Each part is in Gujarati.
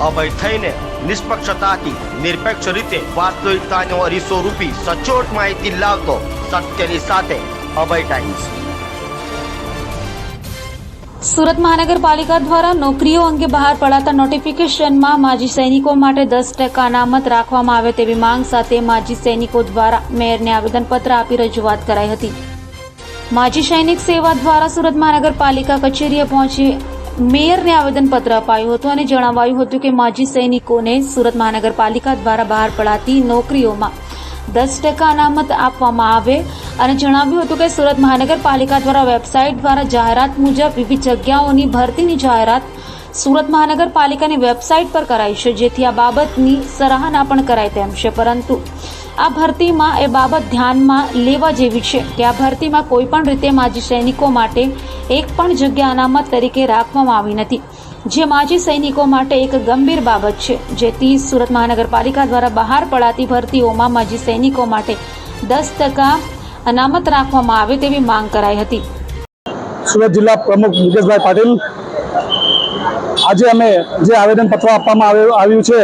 અભય થઈને નિષ્પક્ષતાથી નિરપેક્ષ રીતે વાસ્તવિકતાનો અરીસો રૂપી સચોટ માહિતી લાવતો સત્યની સાથે અભય ટાઈમ્સ। સુરત મહાનગરપાલિકા દ્વારા નોકરીઓ અંગે બહાર પડાતા નોટિફિકેશનમાં માજી સૈનિકો માટે 10% અનામત રાખવામાં આવે તેવી માંગ સાથે માજી સૈનિકો દ્વારા મેયરને આવેદનપત્ર આપી રજૂઆત કરાઈ હતી। માજી સૈનિક સેવા દ્વારા સુરત મહાનગરપાલિકા કચેરીએ પહોંચી મેયરને આવેદનપત્ર અપાયું હતું અને જણાવાયું હતું કે માજી સૈનિકોને સુરત મહાનગરપાલિકા દ્વારા બહાર પડાતી નોકરીઓમાં 10% અનામત આપવામાં આવે અને જણાવ્યું હતું કે સુરત મહાનગરપાલિકા દ્વારા વેબસાઇટ દ્વારા જાહેરાત મુજબ વિવિધ જગ્યાઓની ભરતીની જાહેરાત સુરત મહાનગરપાલિકાની વેબસાઇટ પર કરાઈ છે, જેથી આ બાબતની સરાહના પણ કરાય તેમ છે। પરંતુ આ ભરતીમાં એ બાબત ધ્યાનમાં લેવા જેવી છે કે આ ભરતીમાં કોઈ પણ રીતે માજી સૈનિકો માટે એક પણ જગ્યા અનામત તરીકે રાખવામાં આવી નથી, જે માજી સૈનિકો માટે એક ગંભીર બાબત છે, જેથી સુરત મહાનગરપાલિકા દ્વારા બહાર પડાતી ભરતીઓમાં માજી સૈનિકો માટે 10% અનામત રાખવામાં આવે તેવી માંગ કરાઈ હતી। સુરત જિલ્લા પ્રમુખ મુકેશભાઈ પાટીલ, આજે અમે જે આવેદનપત્ર આપવામાં આવ્યું છે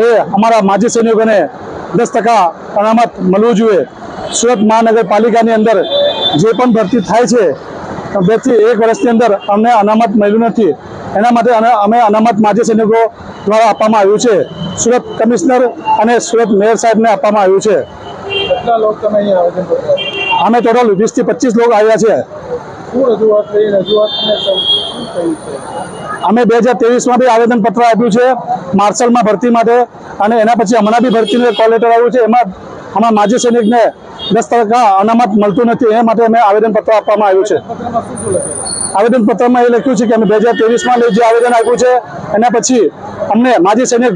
એ અમારા માજી સૈનિકોને 10% અનામત મળવું જોઈએ। સુરત મહાનગરપાલિકાની અંદર જે પણ ભરતી થાય છે 2 થી 1 વર્ષની અંદર અમને અનામત મળ્યું નથી, એના માટે અમે અનામત માજી સૈનિકો દ્વારા આપવામાં આવ્યું છે। સુરત કમિશનર અને સુરત મેયર સાહેબને આપવામાં આવ્યું છે। કેટલા લોકો તમે અહીંયા આવેદનપત્ર આપ્યું? અમે ટોટલ 20 થી 25 લોકો આવ્યા છે। શું રજૂઆત થઈ? રજૂઆતને શું થયું છે? અમે 2023માં બી આવેદનપત્ર આપ્યું છે માર્શલમાં ભરતી માટે, અને એના પછી હમણાં બી ભરતીનું કોલ લેટર આવ્યું છે, એમાં અમારા માજી સૈનિકને 10% અનામત મળતું નથી, એ માટે અમે આવેદનપત્ર આપવામાં આવ્યું છે। પત્રમાં શું લખેલું? આવેદનપત્રમાં એ લખ્યું છે કે અમે 2023માં જે આવેદન આપ્યું છે એના પછી અમને માજી સૈનિક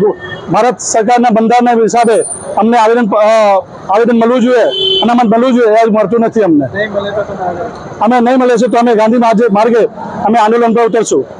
ભારત સરકારના બંધારણના હિસાબે અમને આવેદન મળવું જોઈએ, અનામત મળવું જોઈએ, એ મળતું નથી અમને। નહીં મળે તો તમે આગળ? અમે નહીં મળે છે તો અમે ગાંધી માર્ગે અમે આંદોલન પર ઉતરશું।